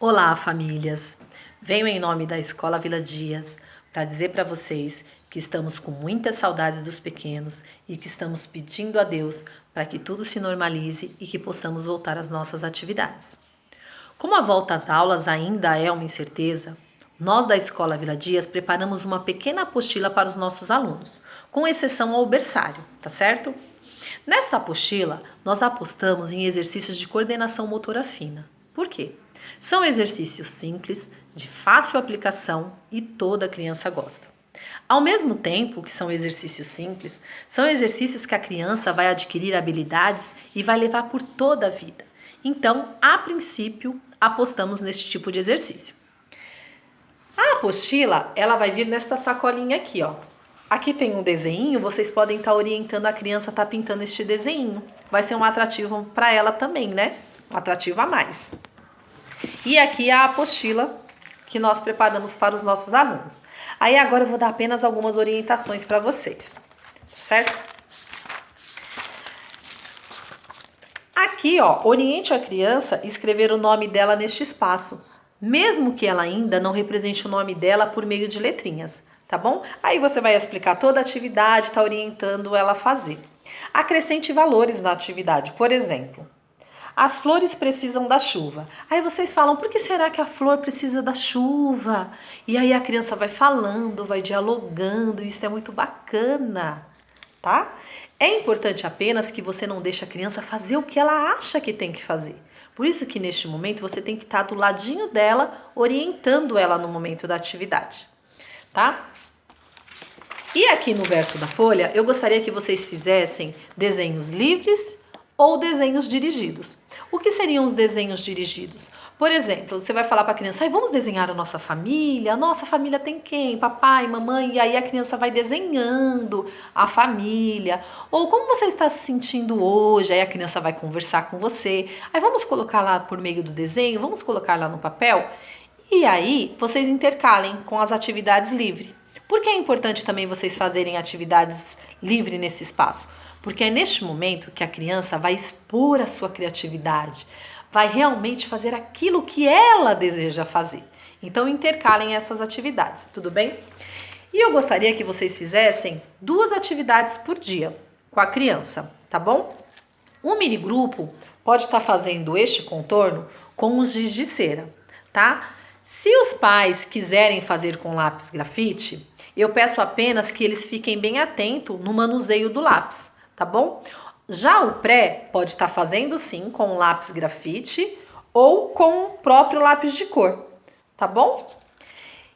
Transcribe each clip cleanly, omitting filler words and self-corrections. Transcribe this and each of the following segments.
Olá, famílias! Venho em nome da Escola Vila Dias para dizer para vocês que estamos com muitas saudades dos pequenos e que estamos pedindo a Deus para que tudo se normalize e que possamos voltar às nossas atividades. Como a volta às aulas ainda é uma incerteza, nós da Escola Vila Dias preparamos uma pequena apostila para os nossos alunos, com exceção ao berçário, tá certo? Nesta apostila, nós apostamos em exercícios de coordenação motora fina. Por quê? São exercícios simples, de fácil aplicação e toda criança gosta. Ao mesmo tempo que são exercícios simples, são exercícios que a criança vai adquirir habilidades e vai levar por toda a vida. Então, a princípio, apostamos neste tipo de exercício. A apostila, ela vai vir nesta sacolinha aqui, ó. Aqui tem um desenho, vocês podem estar orientando a criança a estar pintando este desenho. Vai ser um atrativo para ela também, né? Um atrativo a mais. E aqui a apostila que nós preparamos para os nossos alunos. Aí agora eu vou dar apenas algumas orientações para vocês, certo? Aqui, ó, oriente a criança a escrever o nome dela neste espaço, mesmo que ela ainda não represente o nome dela por meio de letrinhas, tá bom? Aí você vai explicar toda a atividade, tá orientando ela a fazer. Acrescente valores na atividade, por exemplo, as flores precisam da chuva. Aí vocês falam, por que será que a flor precisa da chuva? E aí a criança vai falando, vai dialogando, isso é muito bacana, tá? É importante apenas que você não deixe a criança fazer o que ela acha que tem que fazer. Por isso que neste momento você tem que estar do ladinho dela, orientando ela no momento da atividade, tá? E aqui no verso da folha, eu gostaria que vocês fizessem desenhos livres ou desenhos dirigidos. O que seriam os desenhos dirigidos? Por exemplo, você vai falar para a criança, vamos desenhar a nossa família? A nossa família tem quem? Papai, mamãe? E aí a criança vai desenhando a família. Ou como você está se sentindo hoje? Aí a criança vai conversar com você. Aí vamos colocar lá por meio do desenho, vamos colocar lá no papel. E aí vocês intercalem com as atividades livres. Por que é importante também vocês fazerem atividades livres nesse espaço? Porque é neste momento que a criança vai expor a sua criatividade, vai realmente fazer aquilo que ela deseja fazer. Então, intercalem essas atividades, tudo bem? E eu gostaria que vocês fizessem 2 atividades por dia com a criança, tá bom? Um mini grupo pode estar fazendo este contorno com os giz de cera, tá? Se os pais quiserem fazer com lápis grafite, eu peço apenas que eles fiquem bem atentos no manuseio do lápis, tá bom? Já o pré pode estar fazendo sim com lápis grafite ou com o próprio lápis de cor, tá bom?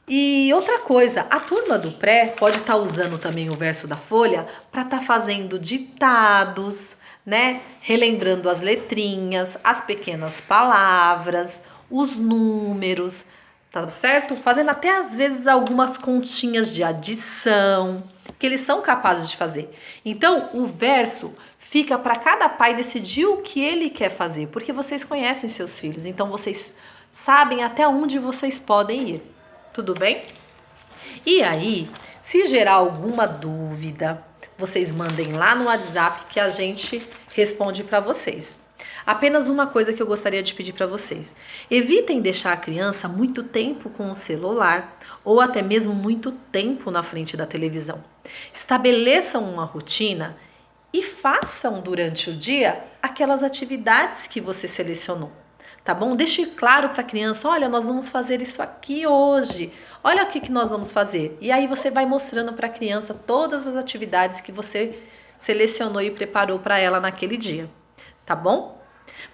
E outra coisa, a turma do pré pode estar usando também o verso da folha para estar fazendo ditados, né? Relembrando as letrinhas, as pequenas palavras, os números, tá certo? Fazendo até às vezes algumas continhas de adição, que eles são capazes de fazer. Então, o verso fica para cada pai decidir o que ele quer fazer, porque vocês conhecem seus filhos, então vocês sabem até onde vocês podem ir. Tudo bem? E aí, se gerar alguma dúvida, vocês mandem lá no WhatsApp que a gente responde para vocês. Apenas uma coisa que eu gostaria de pedir para vocês. Evitem deixar a criança muito tempo com o celular ou até mesmo muito tempo na frente da televisão. Estabeleçam uma rotina e façam durante o dia aquelas atividades que você selecionou, tá bom? Deixe claro para a criança, olha, nós vamos fazer isso aqui hoje, olha o que nós vamos fazer. E aí você vai mostrando para a criança todas as atividades que você selecionou e preparou para ela naquele dia, tá bom?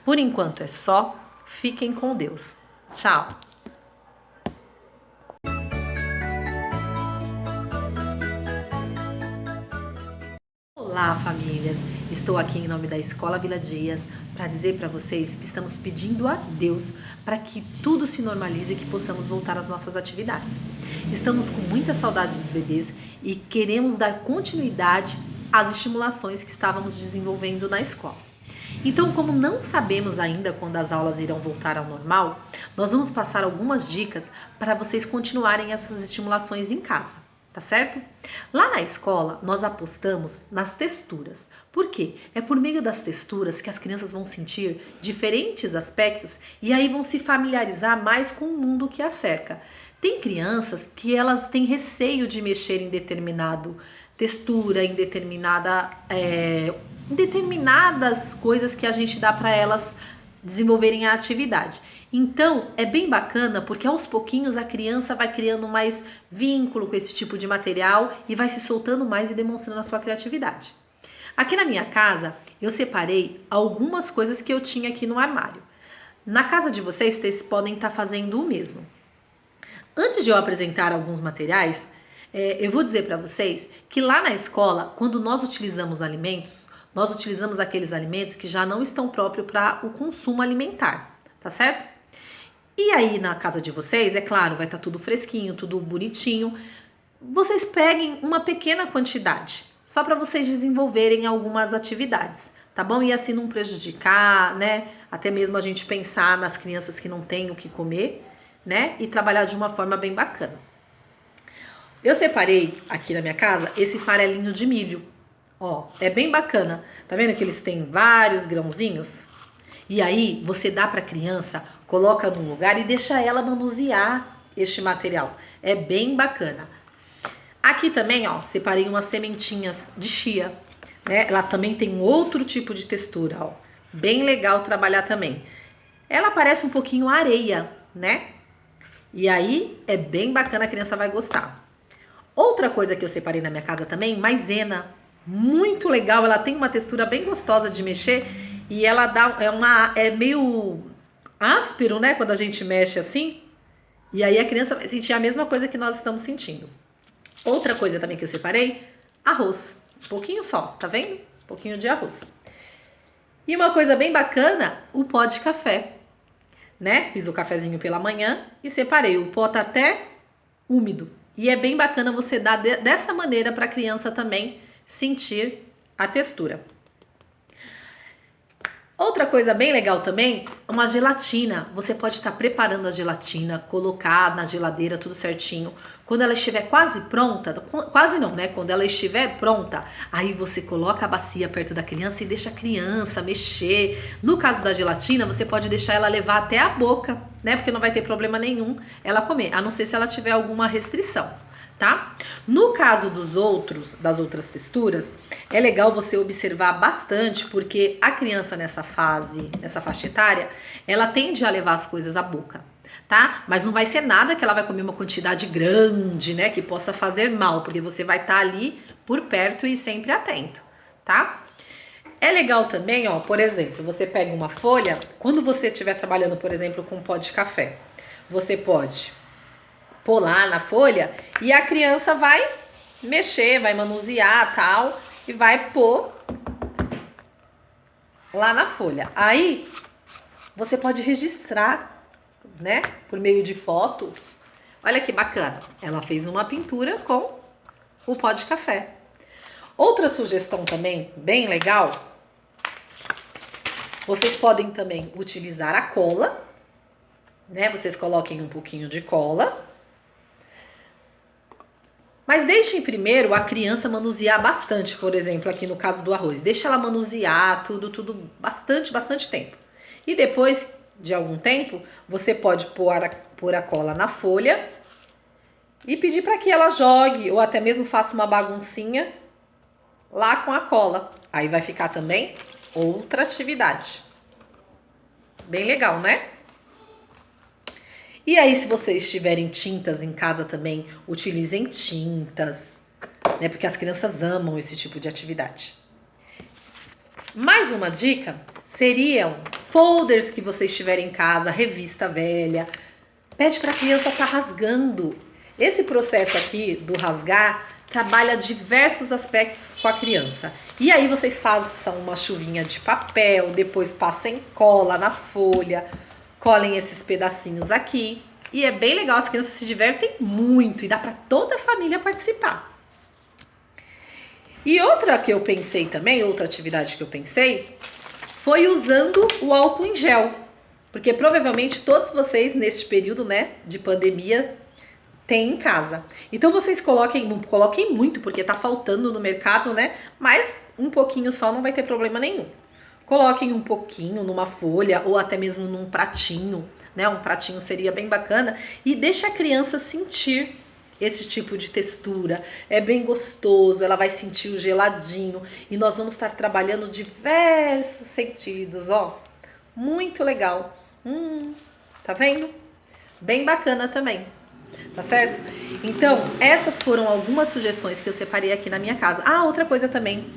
Por enquanto é só, fiquem com Deus. Tchau! Olá, famílias! Estou aqui em nome da Escola Vila Dias para dizer para vocês que estamos pedindo a Deus para que tudo se normalize e que possamos voltar às nossas atividades. Estamos com muita saudade dos bebês e queremos dar continuidade às estimulações que estávamos desenvolvendo na escola. Então, como não sabemos ainda quando as aulas irão voltar ao normal, nós vamos passar algumas dicas para vocês continuarem essas estimulações em casa, tá certo? Lá na escola, nós apostamos nas texturas. Por quê? É por meio das texturas que as crianças vão sentir diferentes aspectos e aí vão se familiarizar mais com o mundo que as cerca. Tem crianças que elas têm receio de mexer em determinado textura, em determinadas coisas que a gente dá para elas desenvolverem a atividade. Então, é bem bacana porque aos pouquinhos a criança vai criando mais vínculo com esse tipo de material e vai se soltando mais e demonstrando a sua criatividade. Aqui na minha casa, eu separei algumas coisas que eu tinha aqui no armário. Na casa de vocês, vocês podem estar fazendo o mesmo. Antes de eu apresentar alguns materiais, eu vou dizer para vocês que lá na escola, quando nós utilizamos alimentos, nós utilizamos aqueles alimentos que já não estão próprios para o consumo alimentar, tá certo? E aí na casa de vocês, é claro, vai estar tudo fresquinho, tudo bonitinho. Vocês peguem uma pequena quantidade, só para vocês desenvolverem algumas atividades, tá bom? E assim não prejudicar, né? Até mesmo a gente pensar nas crianças que não têm o que comer, né? E trabalhar de uma forma bem bacana. Eu separei aqui na minha casa esse farelinho de milho. Ó, é bem bacana. Tá vendo que eles têm vários grãozinhos? E aí você dá para a criança, coloca num lugar e deixa ela manusear este material. É bem bacana. Aqui também, ó, separei umas sementinhas de chia, né? Ela também tem um outro tipo de textura, ó. Bem legal trabalhar também. Ela parece um pouquinho areia, né? E aí é bem bacana, a criança vai gostar. Outra coisa que eu separei na minha casa também, maisena. Muito legal, ela tem uma textura bem gostosa de mexer e ela dá é meio áspero, né, quando a gente mexe assim. E aí a criança vai sentir a mesma coisa que nós estamos sentindo. Outra coisa também que eu separei, arroz. Um pouquinho só, tá vendo? Um pouquinho de arroz. E uma coisa bem bacana, o pó de café, né? Fiz o cafezinho pela manhã e separei. O pó tá até úmido. E é bem bacana você dar dessa maneira para a criança também sentir a textura. Outra coisa bem legal também, uma gelatina. Você pode estar preparando a gelatina, colocar na geladeira tudo certinho. Quando ela estiver quase pronta, quase não, né? Quando ela estiver pronta, aí você coloca a bacia perto da criança e deixa a criança mexer. No caso da gelatina, você pode deixar ela levar até a boca, né? Porque não vai ter problema nenhum ela comer, a não ser se ela tiver alguma restrição. Tá? No caso das outras texturas, é legal você observar bastante, porque a criança nessa faixa etária, ela tende a levar as coisas à boca, tá? Mas não vai ser nada que ela vai comer uma quantidade grande, né, que possa fazer mal, porque você vai estar ali por perto e sempre atento, tá? É legal também, ó, por exemplo, você pega uma folha, quando você estiver trabalhando, por exemplo, com pó de café, você pode pôr lá na folha e a criança vai mexer, vai manusear tal e vai pôr lá na folha. Aí você pode registrar, né, por meio de fotos. Olha que bacana, ela fez uma pintura com o pó de café. Outra sugestão também bem legal, vocês podem também utilizar a cola, né? Vocês coloquem um pouquinho de cola. Mas deixem primeiro a criança manusear bastante, por exemplo, aqui no caso do arroz. Deixa ela manusear tudo bastante tempo. E depois de algum tempo, você pode pôr a cola na folha e pedir para que ela jogue ou até mesmo faça uma baguncinha lá com a cola. Aí vai ficar também outra atividade. Bem legal, né? E aí, se vocês tiverem tintas em casa também, utilizem tintas, né? Porque as crianças amam esse tipo de atividade. Mais uma dica seriam folders que vocês tiverem em casa, revista velha. Pede para a criança estar rasgando. Esse processo aqui do rasgar trabalha diversos aspectos com a criança. E aí vocês façam uma chuvinha de papel, depois passem cola na folha, colhem esses pedacinhos aqui. E é bem legal, as crianças se divertem muito e dá para toda a família participar. E outra que eu pensei também, outra atividade que eu pensei, foi usando o álcool em gel. Porque provavelmente todos vocês neste período, né, de pandemia, Tem em casa. Então vocês coloquem, não coloquem muito, porque tá faltando no mercado, né? Mas um pouquinho só não vai ter problema nenhum. Coloquem um pouquinho numa folha ou até mesmo num pratinho, né? Um pratinho seria bem bacana e deixe a criança sentir esse tipo de textura. É bem gostoso, ela vai sentir o geladinho e nós vamos estar trabalhando diversos sentidos, ó. Muito legal. Tá vendo? Bem bacana também. Tá certo? Então, essas foram algumas sugestões que eu separei aqui na minha casa. Ah, outra coisa também,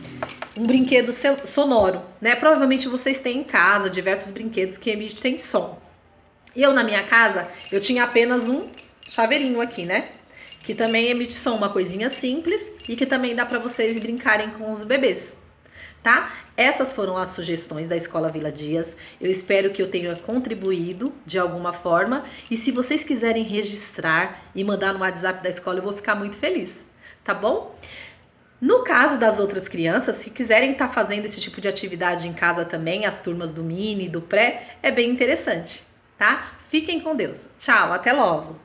um brinquedo sonoro, né? Provavelmente vocês têm em casa diversos brinquedos que emitem som. E eu, na minha casa, eu tinha apenas um chaveirinho aqui, né? Que também emite som, uma coisinha simples e que também dá para vocês brincarem com os bebês, tá? Essas foram as sugestões da Escola Vila Dias. Eu espero que eu tenha contribuído de alguma forma. E se vocês quiserem registrar e mandar no WhatsApp da escola, eu vou ficar muito feliz, tá bom? No caso das outras crianças, se quiserem estar fazendo esse tipo de atividade em casa também, as turmas do mini, do pré, é bem interessante, tá? Fiquem com Deus. Tchau, até logo!